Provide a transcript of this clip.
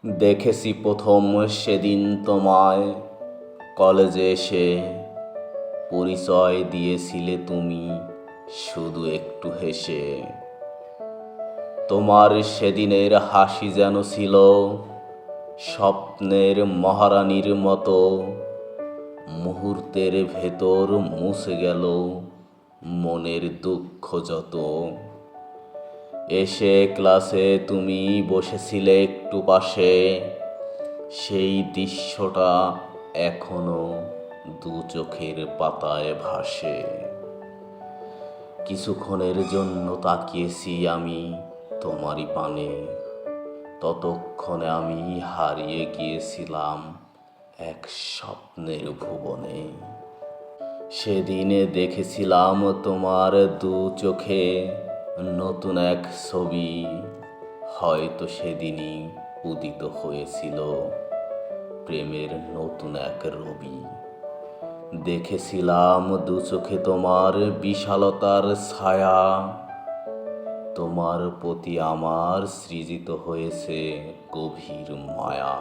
দেখেছি প্রথম সেদিন তোমায় কলেজে এসে, পরিচয় দিয়েছিলে তুমি শুধু একটু হেসে। তোমার সেদিনের হাসি যেন ছিল স্বপ্নের মহারানীর মতো, মুহূর্তের ভেতর মুছে গেল মনের দুঃখ যত। এসে ক্লাসে তুমি বসেছিলে একটু পাশে, সেই দৃশ্যটা এখনো দু চোখের পাতায় ভাসে। কিছুক্ষণের জন্য তাকিয়েছি আমি তোমারই পানে, ততক্ষণে আমি হারিয়ে গিয়েছিলাম এক স্বপ্নের ভুবনে। সেদিনে দেখেছিলাম তোমার দু চোখে নতুন এক ছবি, হয়তো সেদিনই উদিত হয়েছিল প্রেমের নতুন এক রবি। দেখেছিলাম দু চোখে তোমার বিশালতার ছায়া, তোমার প্রতি আমার সৃজিত হয়েছে গভীর মায়া।